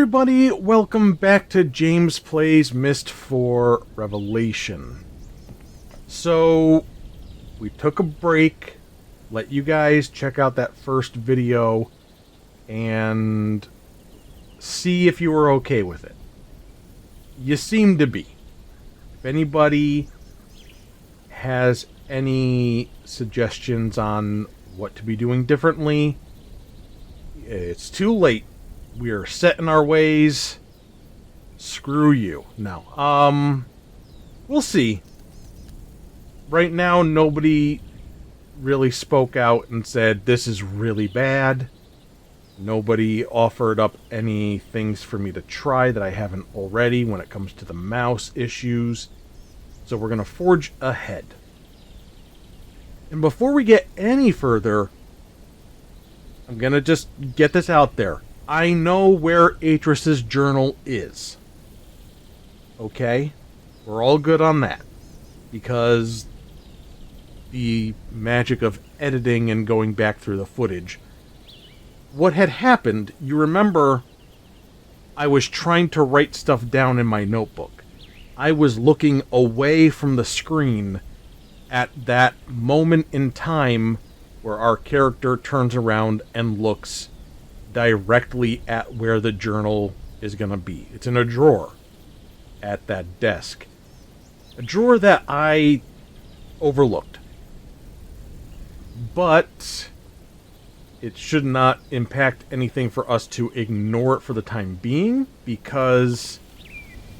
everybody, welcome back to James Plays Myst for Revelation. So, we took a break, let you guys check out that first video, and see if you were okay with it. You seem to be. If anybody has any suggestions on what to be doing differently, it's too late. We are set in our ways. Screw you. No. We'll see. Right now, nobody really spoke out and said, this is really bad. Nobody offered up any things for me to try that I haven't already when it comes to the mouse issues. So we're going to forge ahead. And before we get any further, I'm going to just get this out there. I know where Atris's journal is. Okay? We're all good on that. Because the magic of editing and going back through the footage. What had happened, you remember, I was trying to write stuff down in my notebook. I was looking away from the screen at that moment in time where our character turns around and looks directly at where the journal is going to be. It's in a drawer at that desk. A drawer that I overlooked. But it should not impact anything for us to ignore it for the time being, because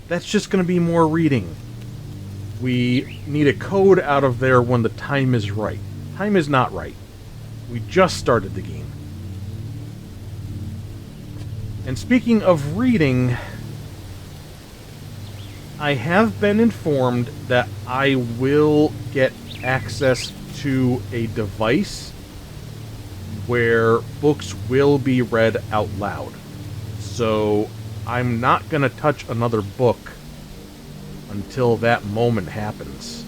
that's just going to be more reading. We need a code out of there when the time is right. Time is not right. We just started the game. And speaking of reading, I have been informed that I will get access to a device where books will be read out loud. So I'm not going to touch another book until that moment happens.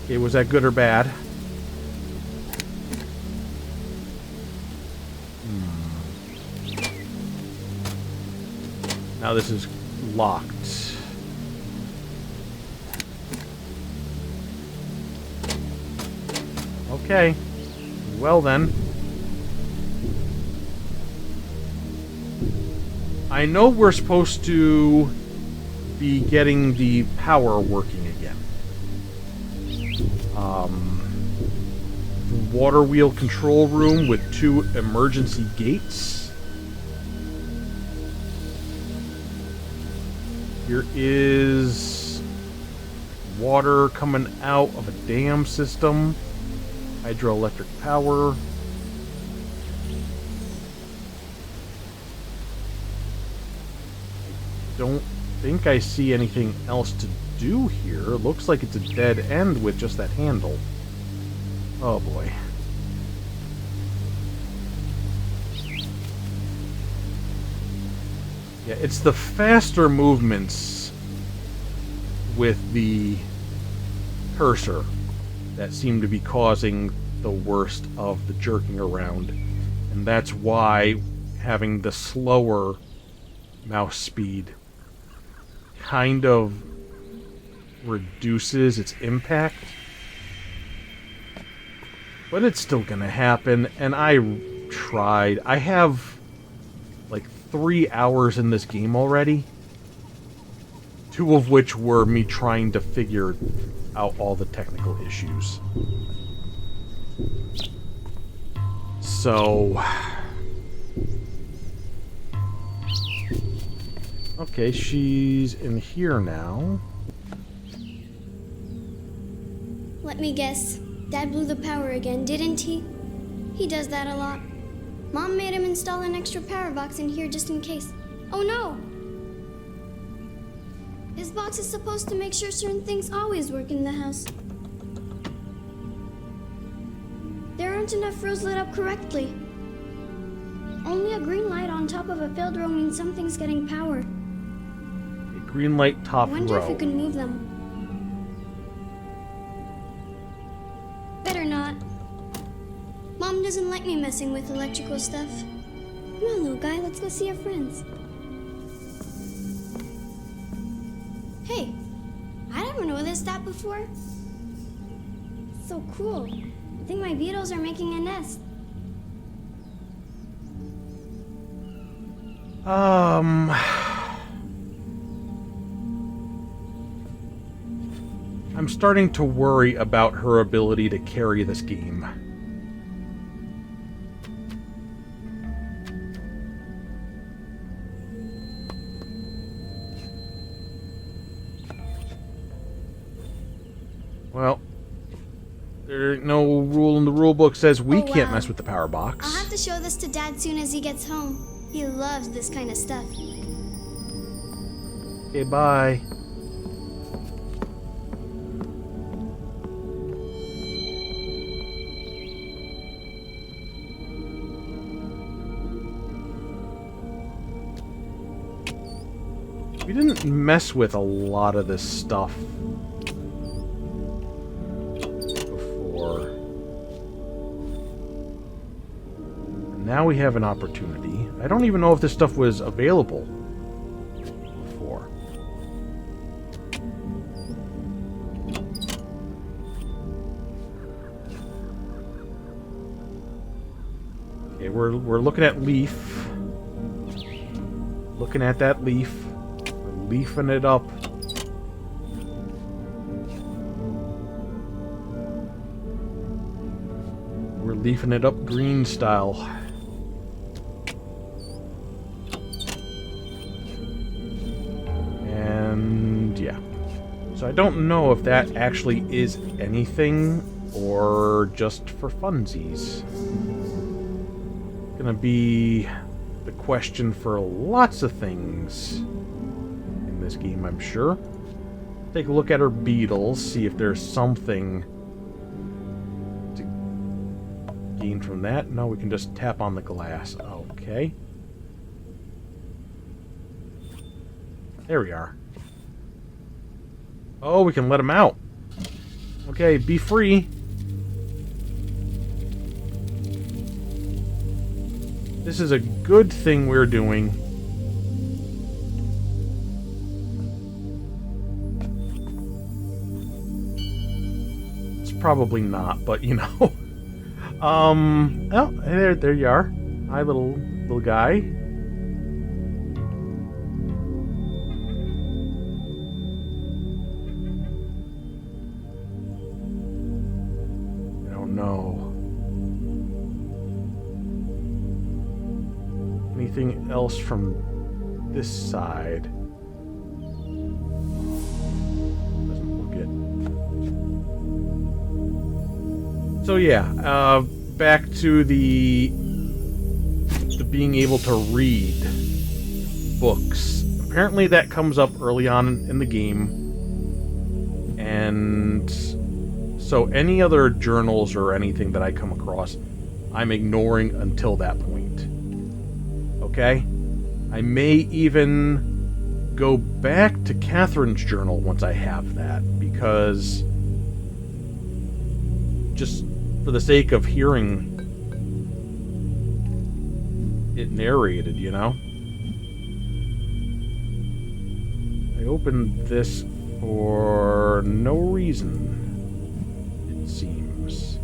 Okay, was that good or bad? Now this is locked. Okay. Well then. I know we're supposed to be getting the power working again. Water wheel control room with 2 emergency gates. Here is water coming out of a dam system. Hydroelectric power. Don't think I see anything else to do here. It looks like it's a dead end with just that handle. Oh boy. Yeah, it's the faster movements with the cursor that seem to be causing the worst of the jerking around. And that's why having the slower mouse speed kind of reduces its impact. But it's still gonna happen, and I tried. I have like 3 hours in this game already. 2 of which were me trying to figure out all the technical issues. So... okay, she's in here now. Let me guess. Dad blew the power again, didn't he? He does that a lot. Mom made him install an extra power box in here just in case. Oh no! His box is supposed to make sure certain things always work in the house. There aren't enough rows lit up correctly. Only a green light on top of a failed row means something's getting power. A green light top I wonder row. if you can move them. Better not. doesn't like me messing with electrical stuff. Come on, little guy, let's go see our friends. Hey, I never noticed that before. So cool. I think my beetles are making a nest. I'm starting to worry about her ability to carry this game. Well, there ain't no rule in the rule book says we can't mess with the power box. I'll have to show this to Dad soon as he gets home. He loves this kind of stuff. Okay, bye. We didn't mess with a lot of this stuff before. And now we have an opportunity. I don't even know if this stuff was available before. Okay, we're looking at leaf. Looking at that leaf. Leafing it up. We're leafing it up green style. And yeah. So I don't know if that actually is anything or just for funsies. Gonna be the question for lots of things this game, I'm sure. Take a look at her beetles, see if there's something to gain from that. No, we can just tap on the glass. Okay. There we are. Oh, we can let him out. Okay, be free. This is a good thing we're doing. Probably not, but you know. Oh, there you are. Hi, little guy. I don't know. Anything else from this side? So yeah, back to the being able to read books. Apparently that comes up early on in the game. And so any other journals or anything that I come across, I'm ignoring until that point. Okay? I may even go back to Catherine's journal once I have that, because just for the sake of hearing it narrated, you know? I opened this for no reason, it seems.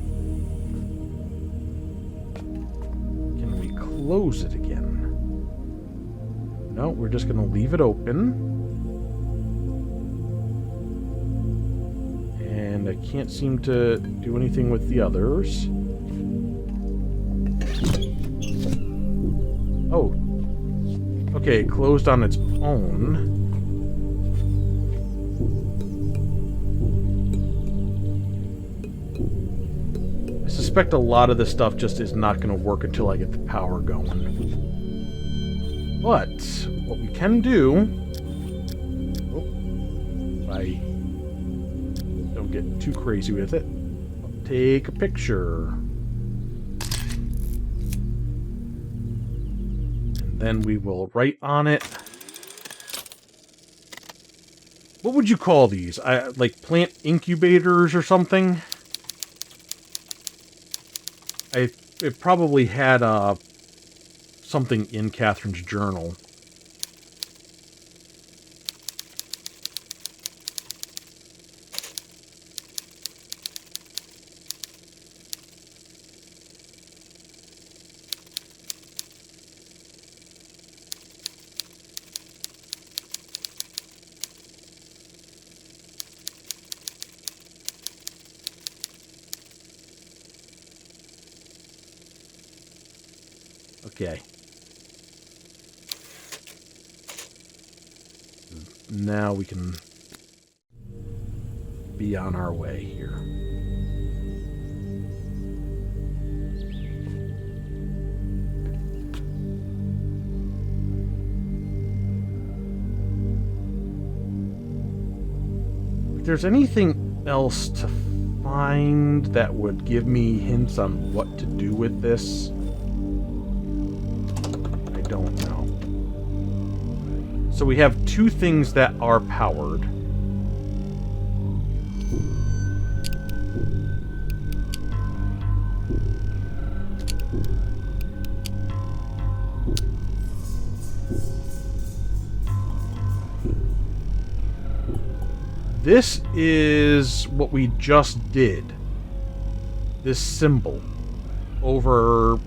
Can we close it again? No, we're just going to leave it open. And I can't seem to do anything with the others. Oh. Okay, it closed on its own. I suspect a lot of this stuff just is not going to work until I get the power going. But what we can do... Oh, I don't get too crazy with it. Take a picture. And then we will write on it. What would you call these? Like plant incubators or something? I it probably had something in Catherine's journal. Okay. Now we can be on our way here. If there's anything else to find that would give me hints on what to do with this, I don't know. So we have two things that are powered. This is what we just did. This symbol over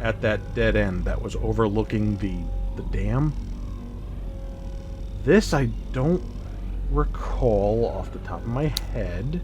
at that dead end that was overlooking the dam. This I don't recall off the top of my head.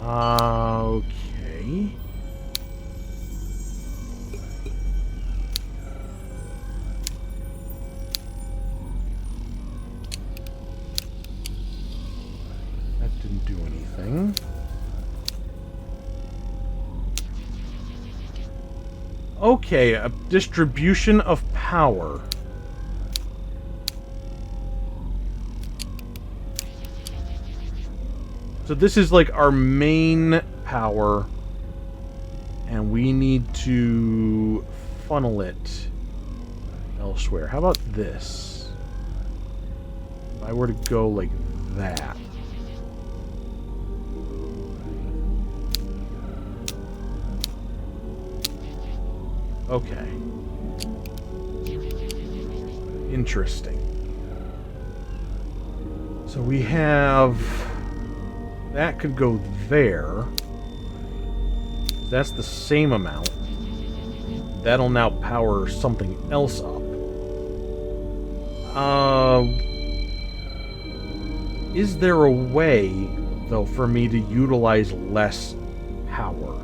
Okay. That didn't do anything. Okay, a distribution of power. So this is like our main power, and we need to funnel it elsewhere. How about this? If I were to go like that. Okay. Interesting. So we have... that could go there. That's the same amount. That'll now power something else up. Is there a way, though, for me to utilize less power?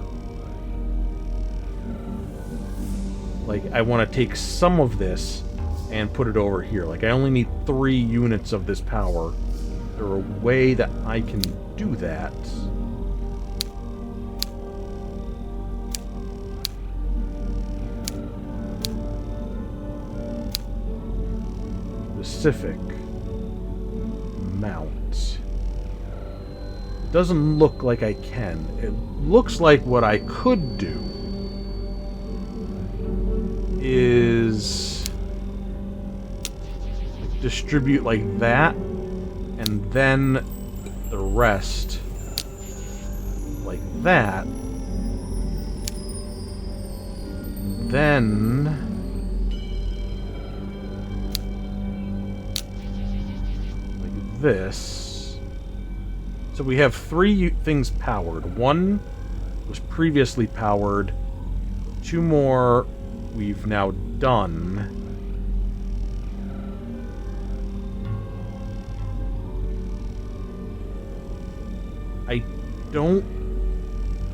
Like, I want to take some of this and put it over here. Like, I only need 3 units of this power. Is there a way that I can do that? Specific amount. It doesn't look like I can. It looks like what I could do is distribute like that, and then the rest like that. Then like this. So we have 3 things powered. 1 was previously powered. 2 more we've now done. I don't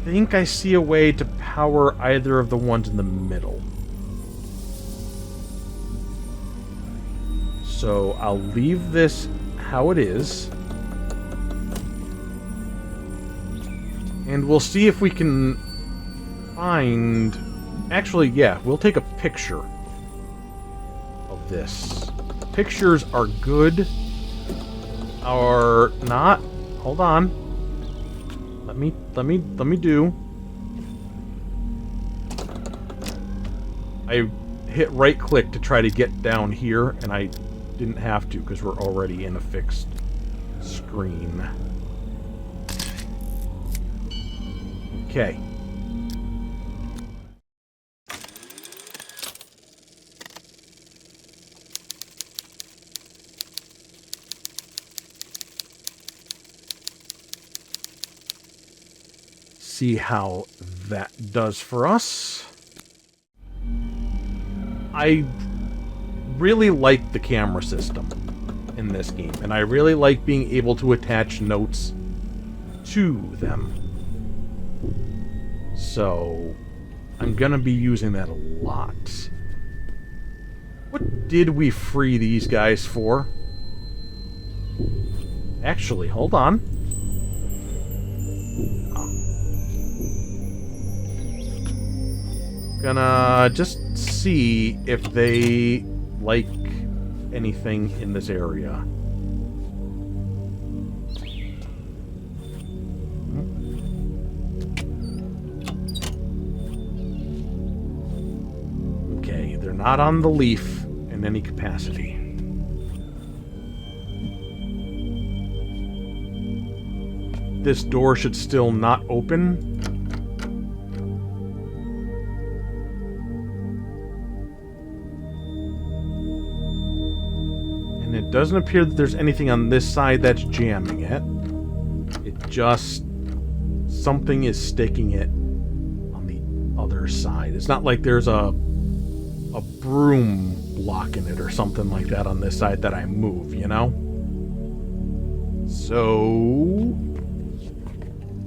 think I see a way to power either of the ones in the middle. So I'll leave this how it is. And we'll see if we can find... Actually, yeah, we'll take a picture of this. pictures are good or not. Hold on. Let me do. I hit right click to try to get down here, and I didn't have to because we're already in a fixed screen. Okay. See how that does for us. I really like the camera system in this game, and I really like being able to attach notes to them. So, I'm gonna be using that a lot. What did we free these guys for? Actually, hold on. Gonna just see if they like anything in this area. Okay, they're not on the leaf in any capacity. This door should still not open. And it doesn't appear that there's anything on this side that's jamming it. It just... something is sticking it on the other side. It's not like there's a broom blocking it or something like that on this side that I move, you know? So...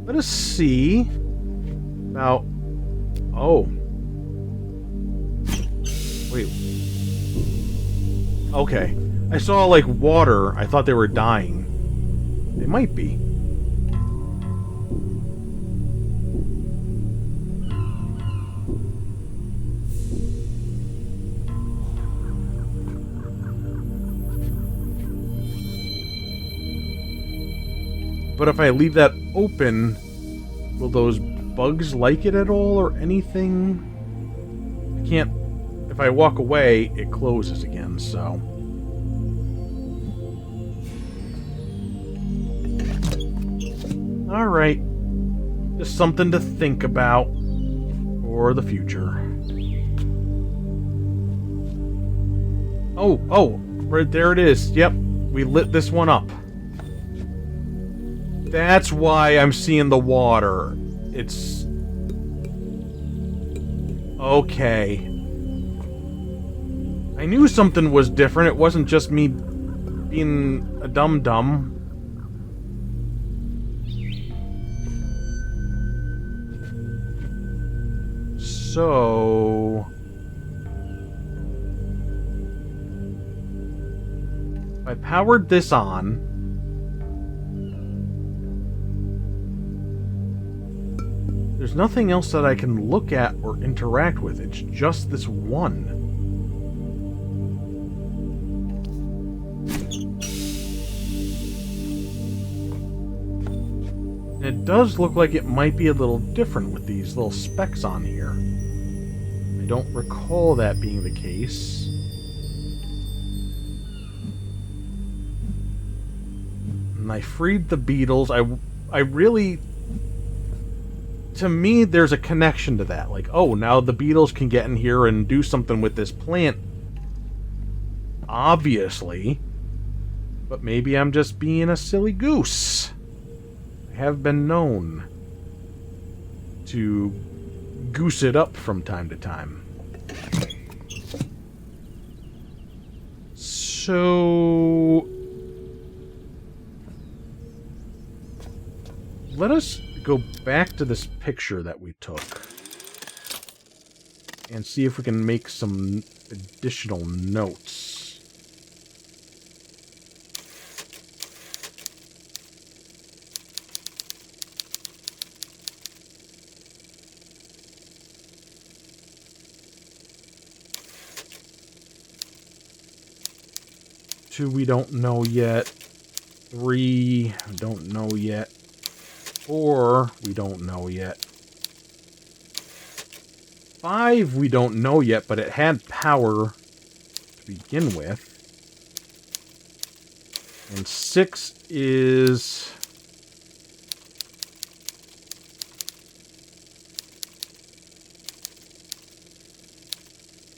let us see about... oh. Wait. Okay. I saw, like, water. I thought they were dying. They might be. But if I leave that open, will those bugs like it at all or anything? I can't... if I walk away, it closes again, so... alright. Just something to think about for the future. Oh, right there it is. Yep, we lit this one up. That's why I'm seeing the water. It's... okay. I knew something was different. It wasn't just me being a dum-dum. So... if I powered this on... there's nothing else that I can look at or interact with. It's just this one. And it does look like it might be a little different with these little specks on here. I don't recall that being the case. And I freed the beetles. I really... to me, there's a connection to that. Like, oh, now the beetles can get in here and do something with this plant. Obviously. But maybe I'm just being a silly goose. I have been known to goose it up from time to time. So... let us go back to this picture that we took and see if we can make some additional notes. 2 we don't know yet. 3 we don't know yet. 4 we don't know yet. 5 we don't know yet, but it had power to begin with. And 6 is...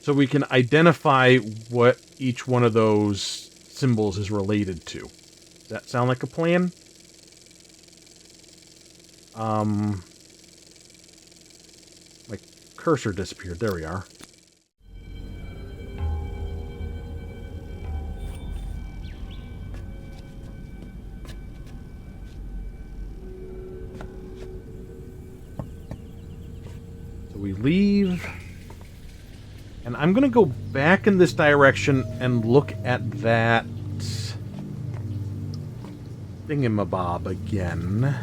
so we can identify what each one of those symbols is related to. Does that sound like a plan? My cursor disappeared. There we are. So we leave... and I'm going to go back in this direction and look at that thingamabob again.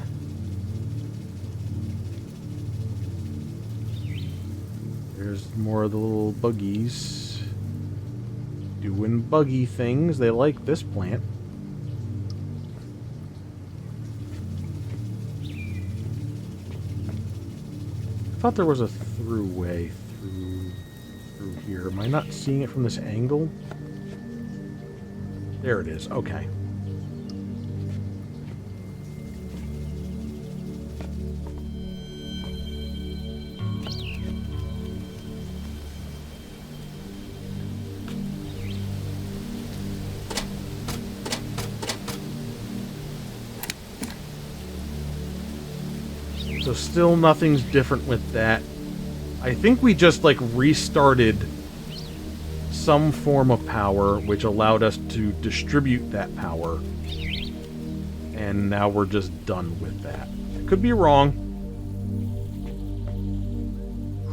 There's more of the little buggies doing buggy things. They like this plant. I thought there was a throughway through here. Am I not seeing it from this angle? There it is. Okay. So still nothing's different with that. I think we just, like, restarted some form of power, which allowed us to distribute that power. And now we're just done with that. I could be wrong.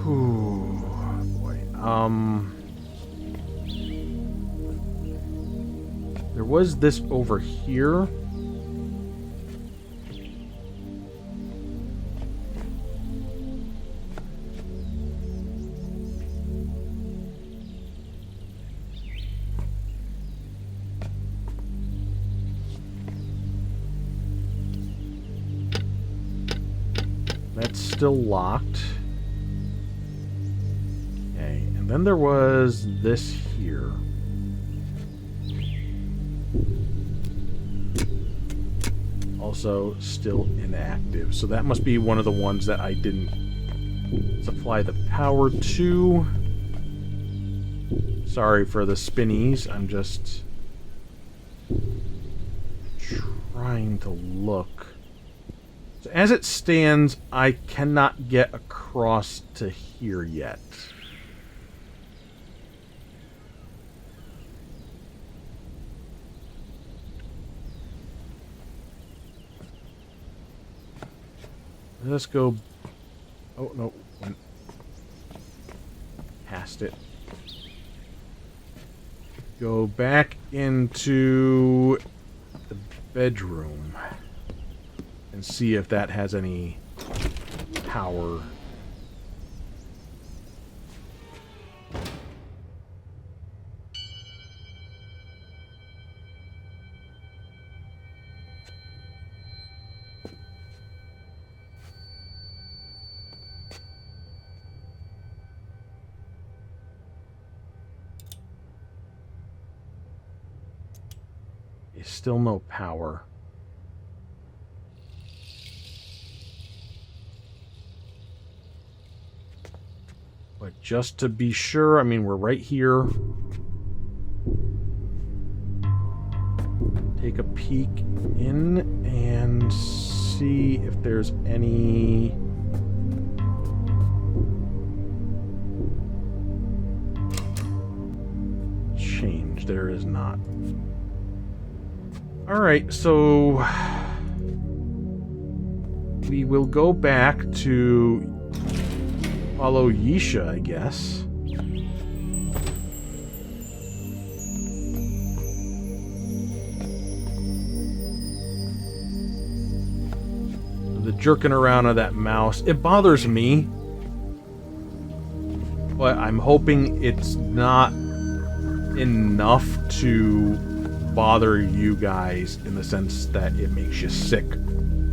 Whew, boy. There was this over here. That's still locked. Okay, and then there was this here. Also still inactive. So that must be one of the ones that I didn't supply the power to. Sorry for the spinnies. I'm just trying to look. So as it stands, I cannot get across to here yet. Let's go... oh, no. Went past it. Go back into the bedroom. And see if that has any power. Still no power. But just to be sure, I mean, we're right here. Take a peek in and see if there's any... change. There is not. Alright, so... we will go back to... follow Yisha, I guess. The jerking around of that mouse, it bothers me. But I'm hoping it's not enough to bother you guys in the sense that it makes you sick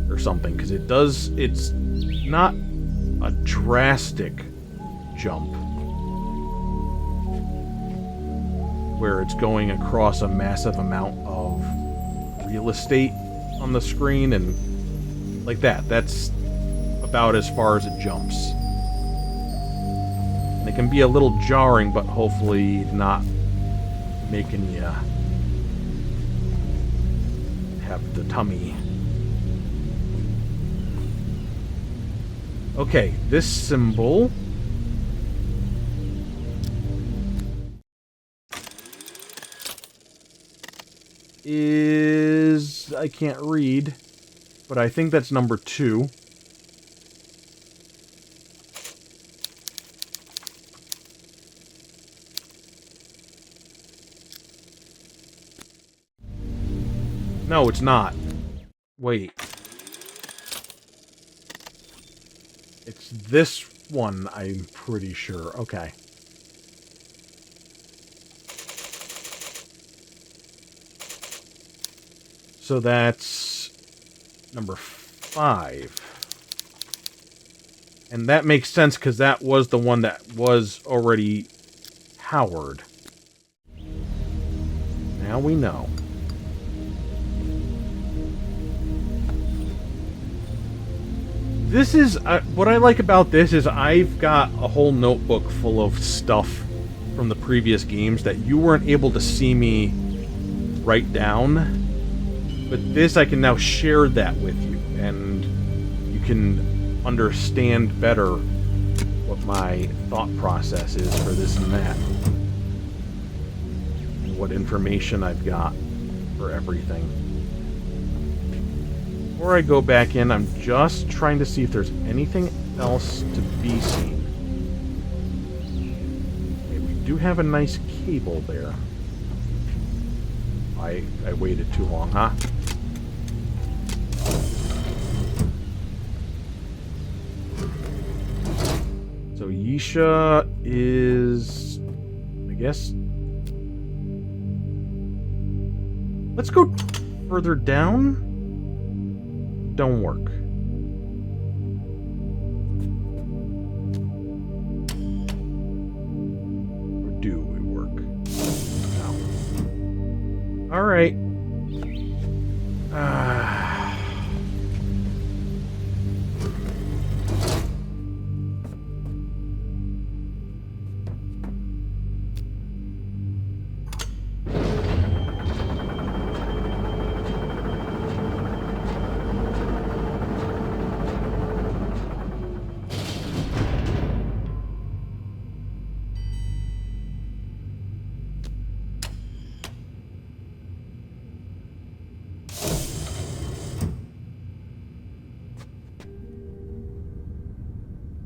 or something, because it's not a drastic jump where it's going across a massive amount of real estate on the screen and like that. That's about as far as it jumps. And it can be a little jarring, but hopefully not making you have the tummy. Okay, this symbol is... I can't read, but I think that's number 2. No, it's not. Wait. It's this one, I'm pretty sure. Okay. So that's number 5. And that makes sense because that was the one that was already powered. Now we know. This is, what I like about this is I've got a whole notebook full of stuff from the previous games that you weren't able to see me write down. But this, I can now share that with you, and you can understand better what my thought process is for this and that. And what information I've got for everything. Before I go back in, I'm just trying to see if there's anything else to be seen. Okay, we do have a nice cable there. I waited too long, huh? So Yisha is... I guess... Let's go further down. Don't work. Or do we work? No. Alright.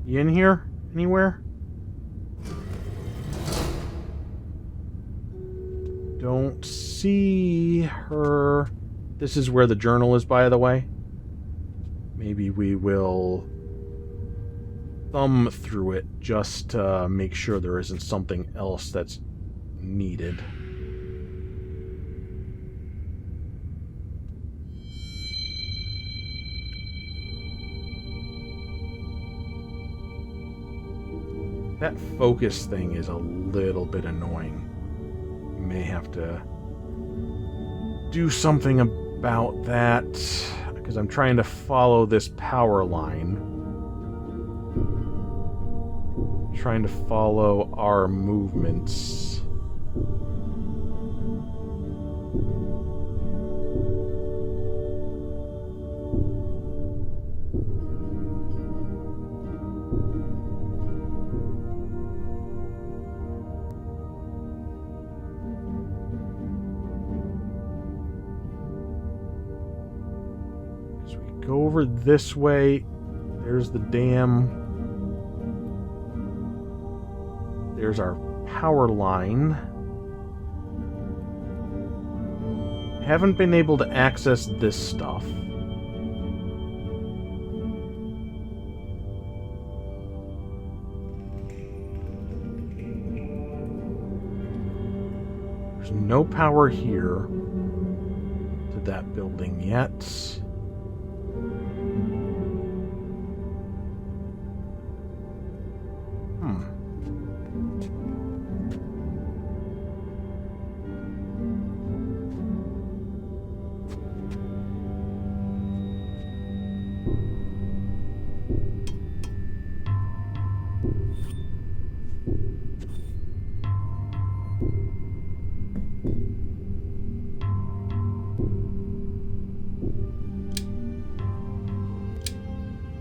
You in here? Anywhere? Don't see her. This is where the journal is, by the way. Maybe we will thumb through it just to make sure there isn't something else that's needed. That focus thing is a little bit annoying. May have to do something about that, because I'm trying to follow this power line. Trying to follow our movements. Go over this way. There's the dam. There's our power line. Haven't been able to access this stuff. There's no power here. that building yet.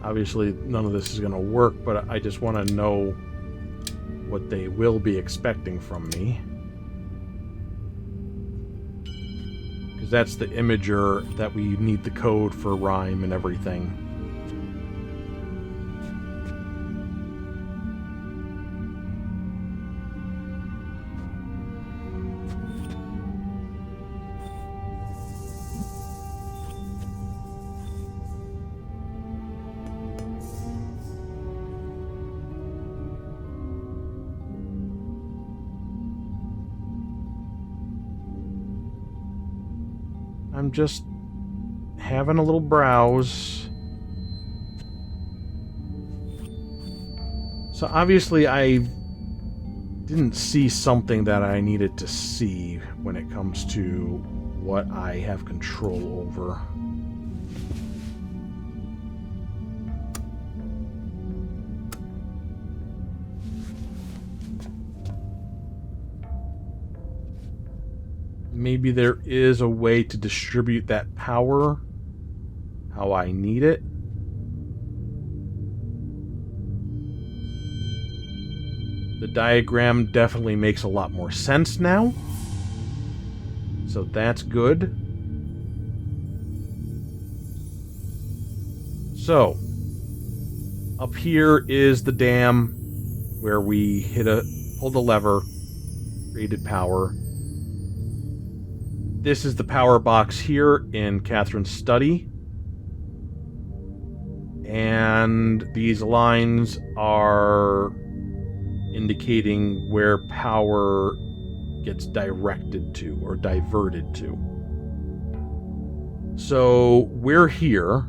Obviously, none of this is going to work, but I just want to know what they will be expecting from me. Because that's the imager that we need the code for rhyme and everything. I'm just having a little browse. So obviously I didn't see something that I needed to see when it comes to what I have control over. Maybe there is a way to distribute that power how I need it. The diagram definitely makes a lot more sense now. So that's good. So, up here is the dam where we pulled the lever, created power. This is the power box here in Catherine's study. And these lines are indicating where power gets directed to or diverted to. So we're here.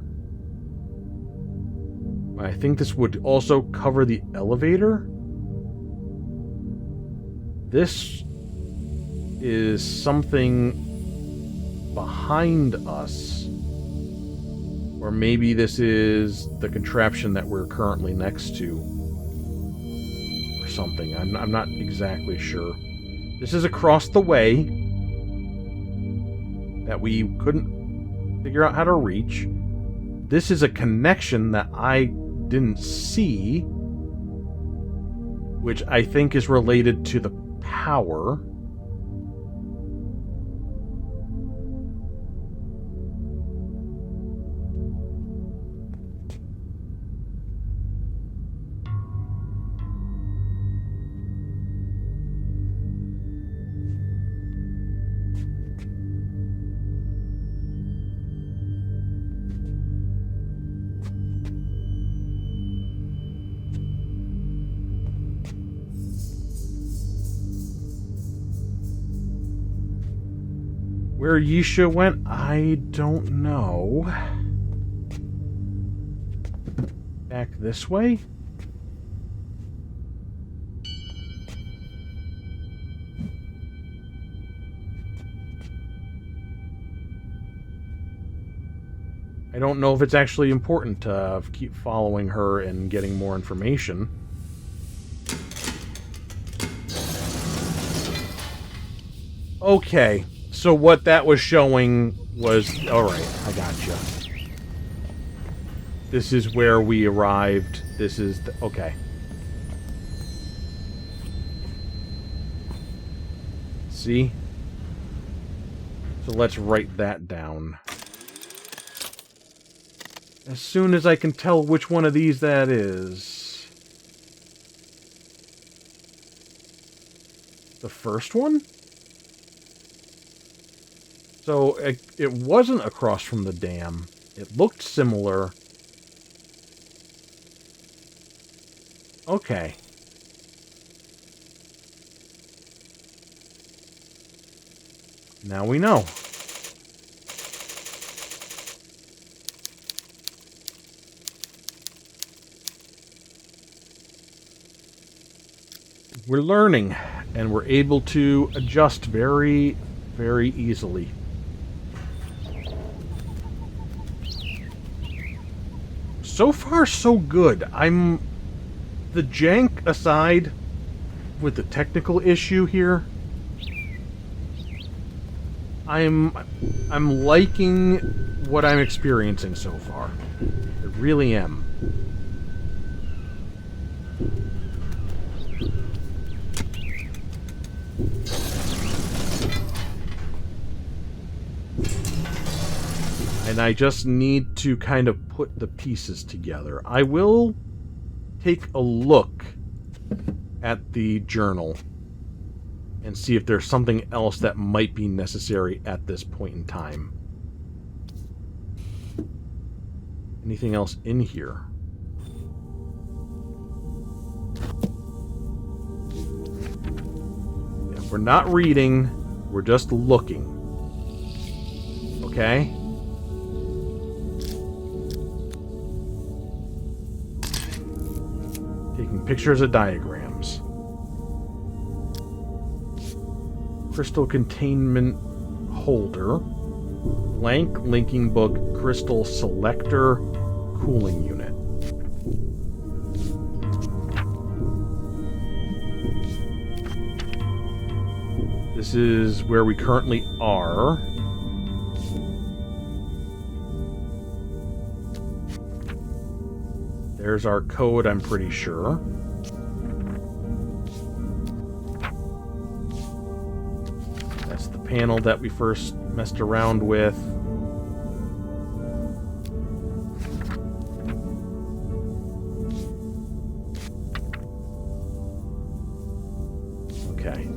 I think this would also cover the elevator. This is something behind us. Or maybe this is the contraption that we're currently next to. Or something. I'm not exactly sure. This is across the way that we couldn't figure out how to reach. This is a connection that I didn't see, which I think is related to the power. Where Yisha went, I don't know. Back this way? I don't know if it's actually important to keep following her and getting more information. Okay. So what that was showing was... Alright, I gotcha. This is where we arrived. This is... okay. See? So let's write that down. As soon as I can tell which one of these that is. The first one? So, it wasn't across from the dam. It looked similar. Okay. Now we know. we're learning, and we're able to adjust very, very easily. So far, so good. The jank aside, with the technical issue here, I'm liking what I'm experiencing so far. I really am. And I just need to kind of put the pieces together. I will take a look at the journal and see if there's something else that might be necessary at this point in time. Anything else in here? Yeah, we're not reading, we're just looking. Okay? Taking pictures of diagrams. Crystal containment holder. Blank linking book. Crystal selector. Cooling unit. This is where we currently are. There's our code, I'm pretty sure. That's the panel that we first messed around with. Okay.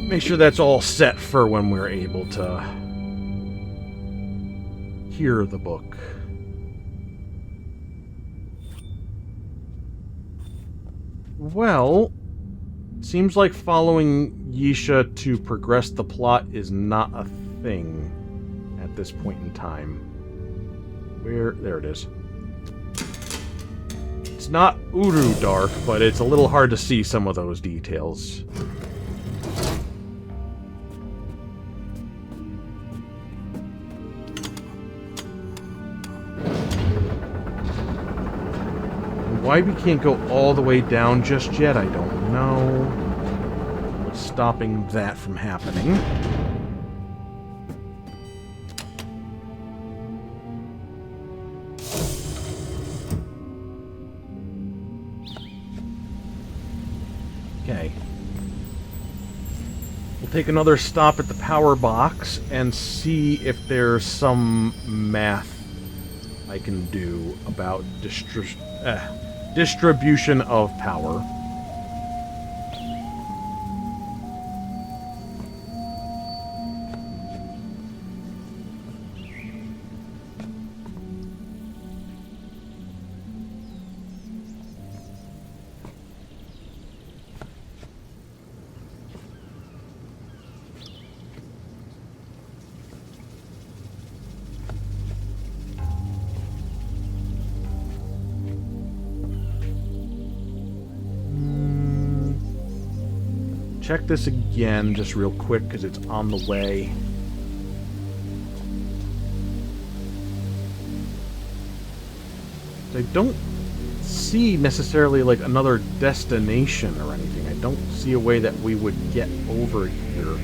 Make sure that's all set for when we're able to hear the book. Well, seems like following Yisha to progress the plot is not a thing at this point in time. There it is. It's not Uru dark, but it's a little hard to see some of those details. Why we can't go all the way down just yet, I don't know. What's stopping that from happening? Okay. We'll take another stop at the power box and see if there's some math I can do about distribution of power. Check this again, just real quick, because it's on the way. I don't see necessarily like another destination or anything. I don't see a way that we would get over here.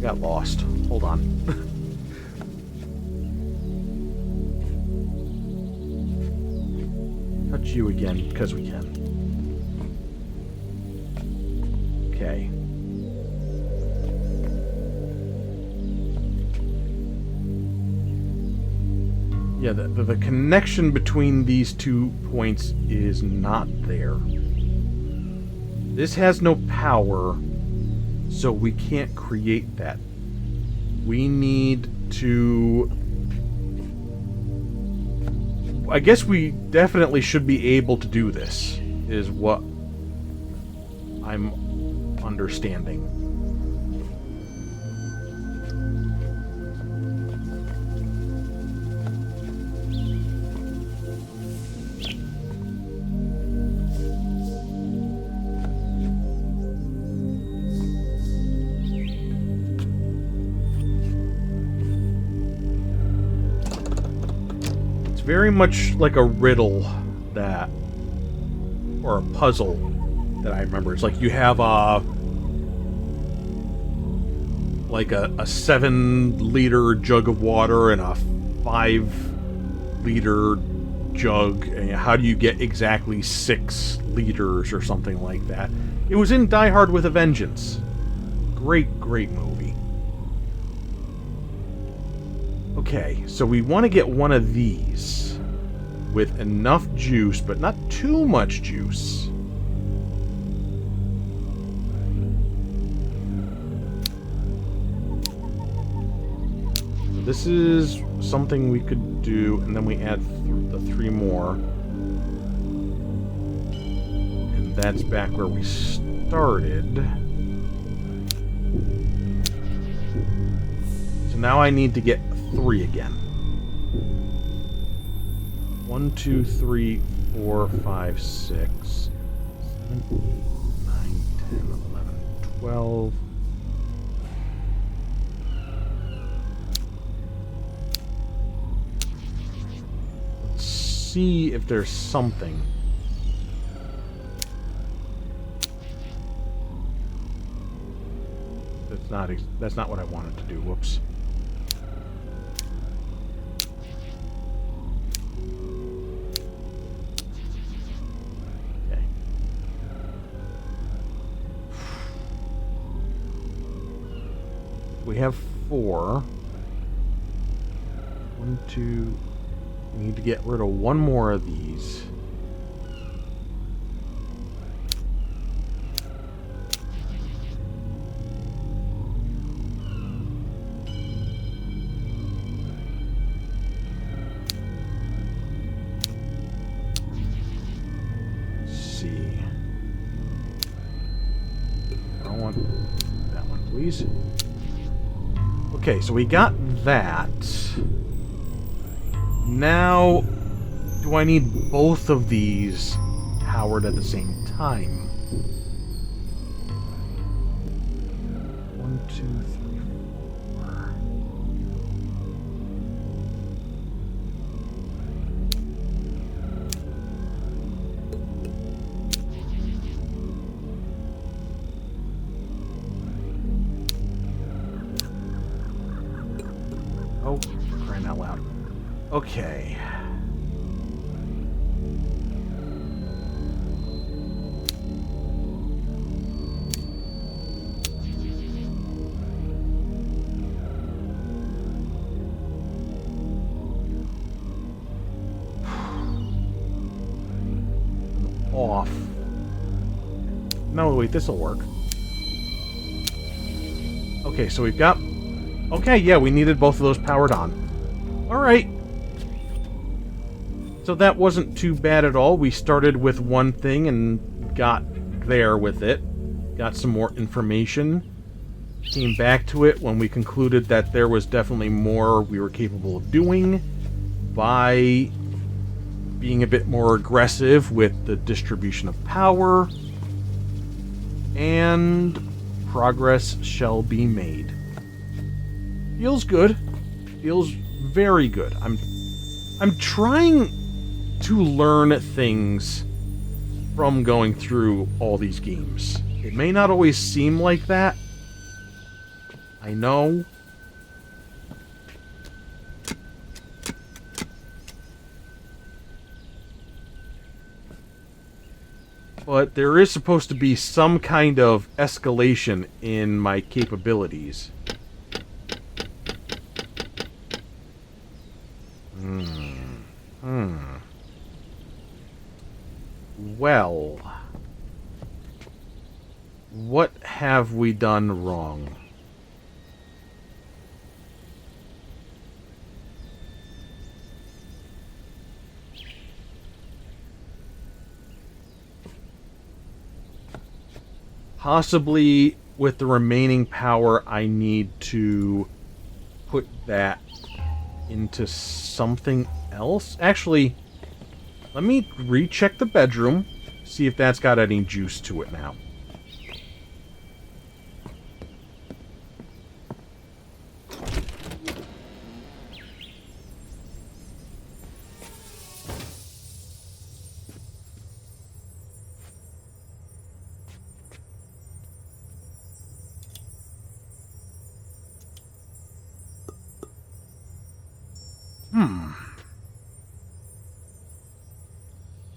Got lost. Hold on. Touch you again, because we can. Okay. Yeah, the connection between these 2 points is not there. This has no power, so we can't create that. We need to... I guess we definitely should be able to do this, is what I'm understanding. Very much like a riddle that, or a puzzle that I remember. It's like you have like a 7-liter jug of water and a 5-liter jug, and how do you get exactly 6 liters or something like that? It was in Die Hard with a Vengeance. Great, great movie. Okay, so we want to get one of these with enough juice, but not too much juice. So this is something we could do, and then we add the 3 more. And that's back where we started. So now I need to get 3 again. 1, 2, 3, 4, 5, 6, 7, 8, 9, 10, 11, 12. Let's see if there's something. That's not what I wanted to do. Whoops. We have 4. 1, 2. We need to get rid of 1 more of these. Let's see. I don't want that one, please. Okay, so we got that. Now, do I need both of these powered at the same time? 1, 2, 3, 4. Oh, for crying out loud. Okay. Off. No, wait, this'll work. Okay, so we've got... Okay, yeah, we needed both of those powered on. Alright. So that wasn't too bad at all. We started with one thing and got there with it. Got some more information. Came back to it when we concluded that there was definitely more we were capable of doing by being a bit more aggressive with the distribution of power. And progress shall be made. Feels good. Feels very good. I'm trying to learn things from going through all these games. It may not always seem like that. I know. But But there is supposed to be some kind of escalation in my capabilities. Well, what have we done wrong? Possibly with the remaining power, I need to put that into something else. Actually, let me recheck the bedroom, see if that's got any juice to it now.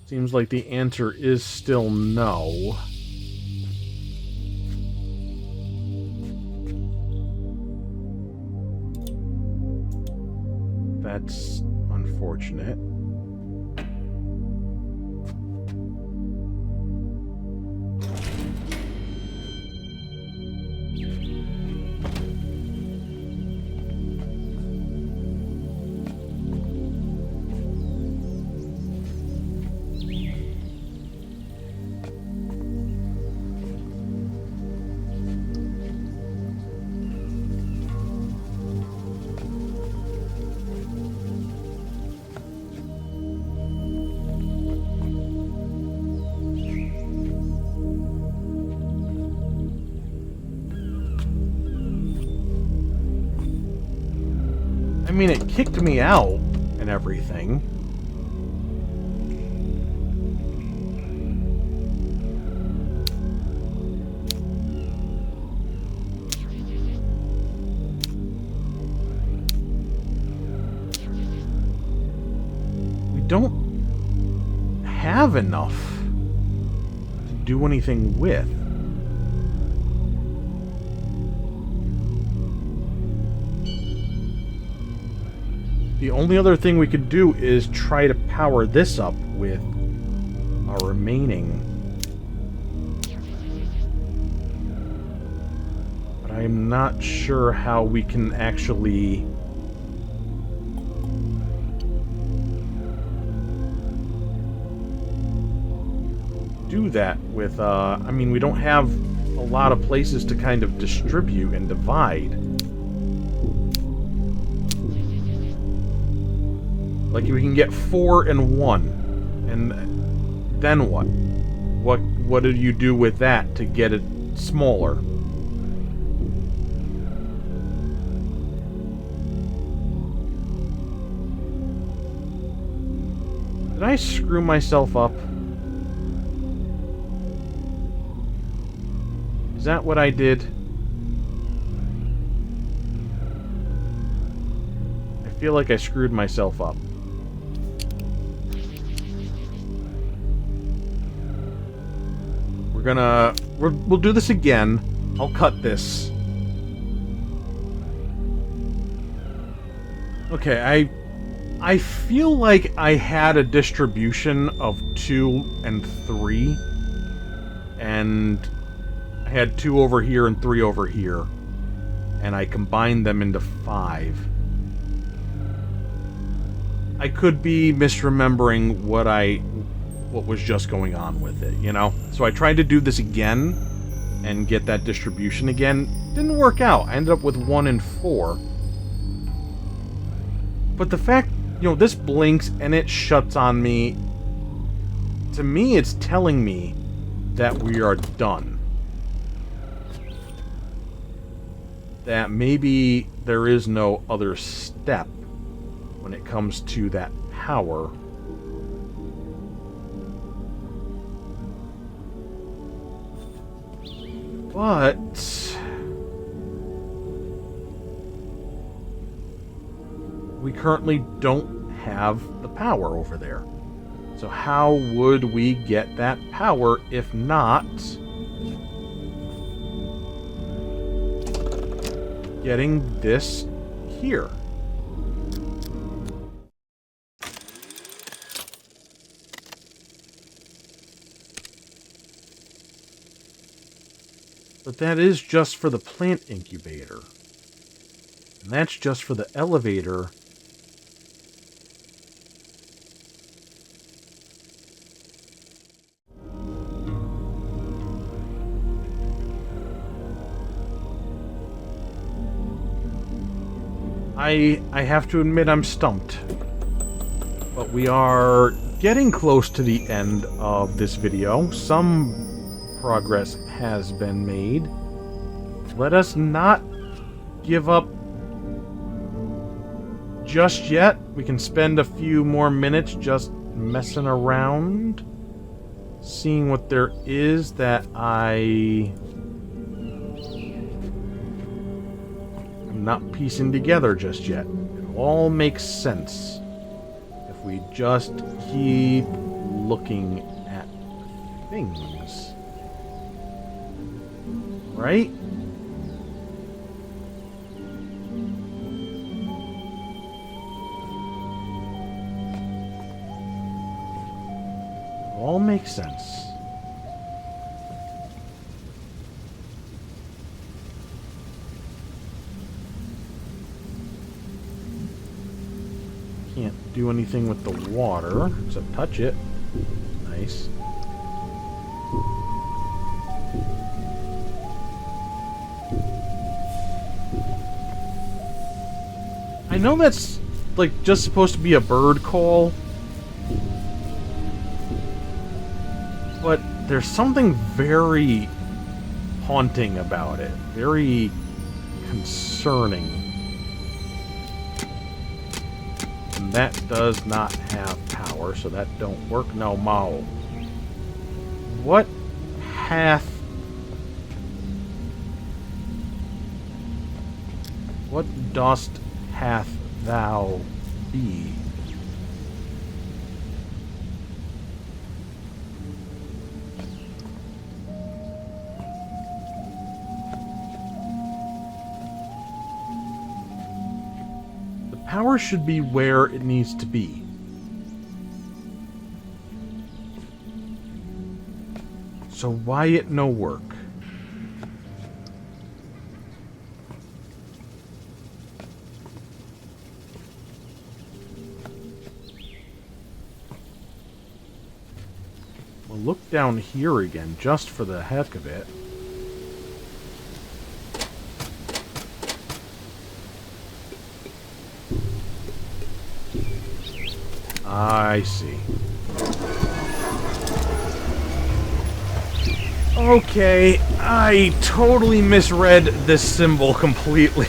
Seems like the answer is still no. That's unfortunate. I mean, it kicked me out and everything. We don't have enough to do anything with. The only other thing we could do is try to power this up with our remaining. But I'm not sure how we can actually do that with, I mean, we don't have a lot of places to kind of distribute and divide. Like, we can get 4 and 1, and then what? What do you do with that to get it smaller? Did I screw myself up? Is that what I did? I feel like I screwed myself up. We'll do this again. I'll cut this. Okay, I feel like I had a distribution of 2 and 3. And I had 2 over here and 3 over here. And I combined them into 5. I could be misremembering what was just going on with it, you know? So I tried to do this again and get that distribution again. Didn't work out. I ended up with 1 and 4. But the fact, you know, this blinks and it shuts on me. To me, it's telling me that we are done. That maybe there is no other step when it comes to that power. But we currently don't have the power over there. So how would we get that power if not getting this here? But that is just for the plant incubator. And that's just for the elevator. I have to admit I'm stumped. But we are getting close to the end of this video. Some progress has been made. Let us not give up just yet. We can spend a few more minutes just messing around, seeing what there is that I am not piecing together just yet. It all makes sense if we just keep looking at things. Right? All makes sense. Can't do anything with the water except touch it. Nice. I know that's like just supposed to be a bird call. But there's something very haunting about it. Very concerning. And that does not have power, so that don't work no more. What hath... What dost hath thou be? Power should be where it needs to be. So why it no work? We'll look down here again just for the heck of it. I see. Okay, I totally misread this symbol completely.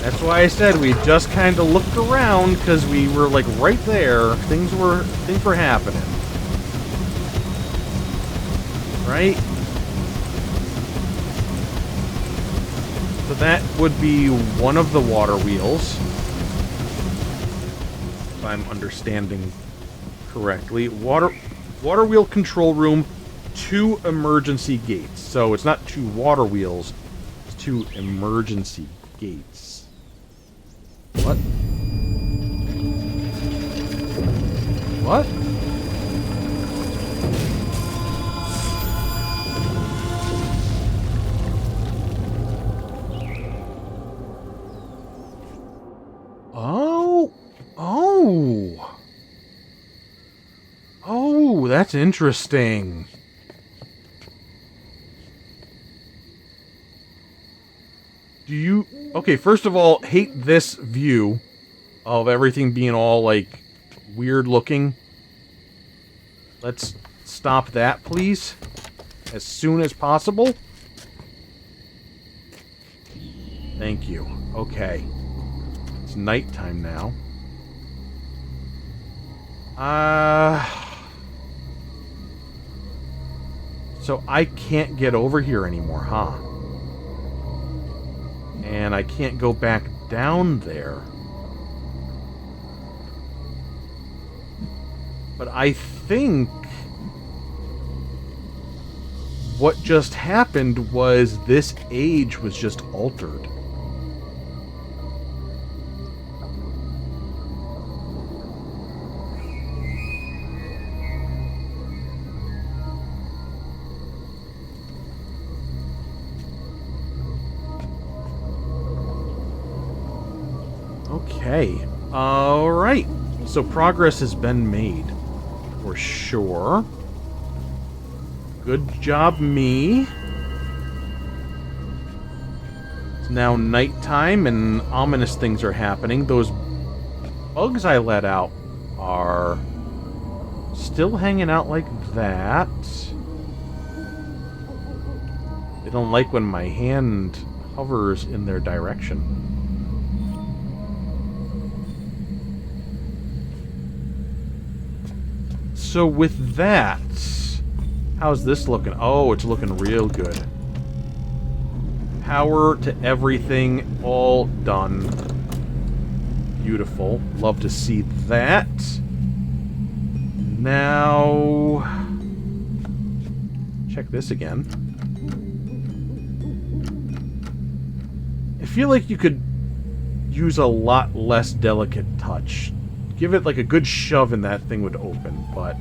That's why I said we just kind of looked around because we were like right there. Things were happening. Right? So that would be one of the water wheels, if I'm understanding correctly. Water wheel control room, 2 emergency gates. So it's not 2 water wheels, it's 2 emergency gates. What? What? Oh, that's interesting. Do you... Okay, first of all, hate this view of everything being all, like, weird looking. Let's stop that, please. As soon as possible. Thank you. Okay. It's nighttime now. So I can't get over here anymore, huh? And I can't go back down there. But I think what just happened was this age was just altered. Okay. Alright. So progress has been made. For sure. Good job, me. It's now nighttime and ominous things are happening. Those bugs I let out are still hanging out like that. They don't like when my hand hovers in their direction. So with that, how's this looking? Oh, it's looking real good. Power to everything, all done. Beautiful. Love to see that. Now, check this again. I feel like you could use a lot less delicate touch. Give it like a good shove and that thing would open, but...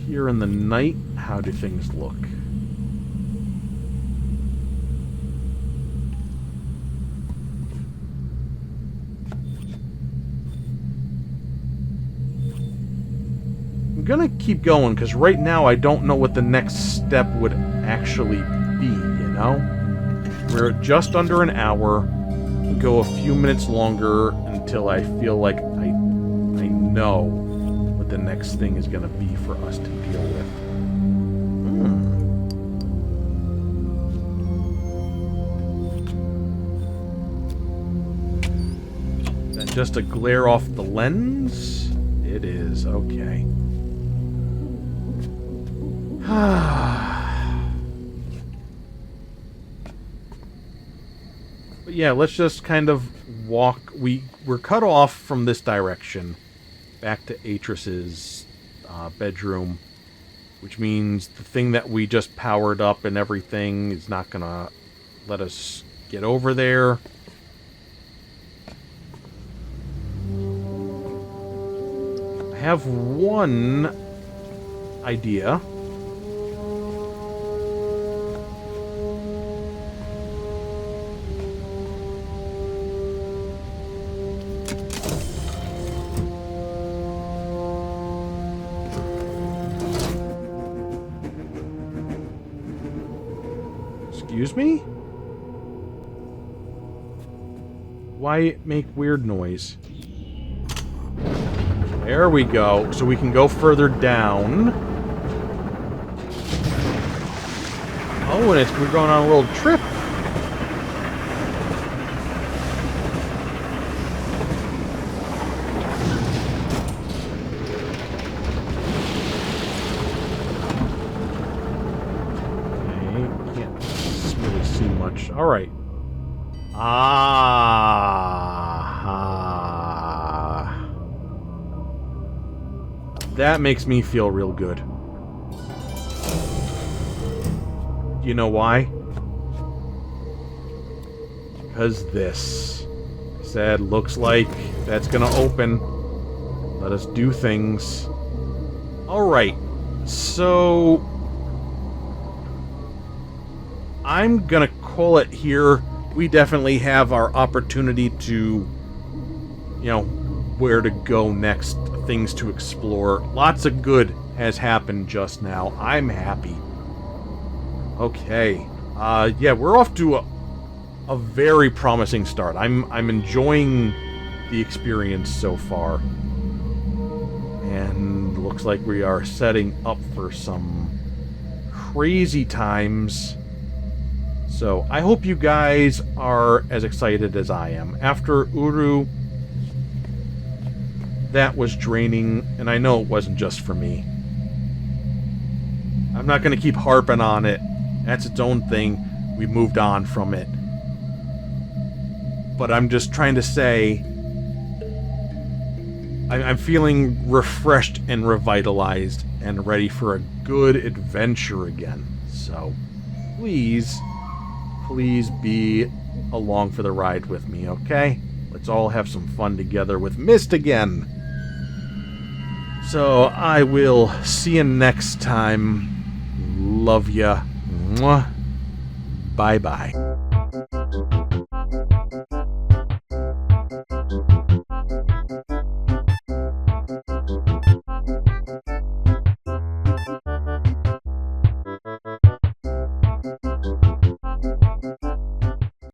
Here in the night, how do things look? I'm gonna keep going, because right now I don't know what the next step would actually be, you know? We're at just under an hour. We'll go a few minutes longer until I feel like I know what the next thing is gonna be for us to deal with. Is that just a glare off the lens? It is, okay. But yeah, let's just kind of walk. We're cut off from this direction back to Atris's bedroom, which means the thing that we just powered up and everything is not gonna let us get over there. I have one idea. Excuse me? Why make weird noise? There we go. So we can go further down. Oh, and we're going on a little trip. All right. That makes me feel real good. You know why? Because this. I said, looks like that's gonna open. Let us do things. All right. So... I'm gonna call it here. We definitely have our opportunity to, you know, where to go next, things to explore. Lots of good has happened just now. I'm happy. Okay. Yeah, we're off to a very promising start. I'm enjoying the experience so far. And looks like we are setting up for some crazy times. So, I hope you guys are as excited as I am. After Uru that was draining, and I know it wasn't just for me. I'm not going to keep harping on it. That's its own thing. We moved on from it. But I'm just trying to say, I'm feeling refreshed and revitalized and ready for a good adventure again. So, please be along for the ride with me, okay? Let's all have some fun together with Myst again. So, I will see you next time. Love ya. Mwah. Bye-bye.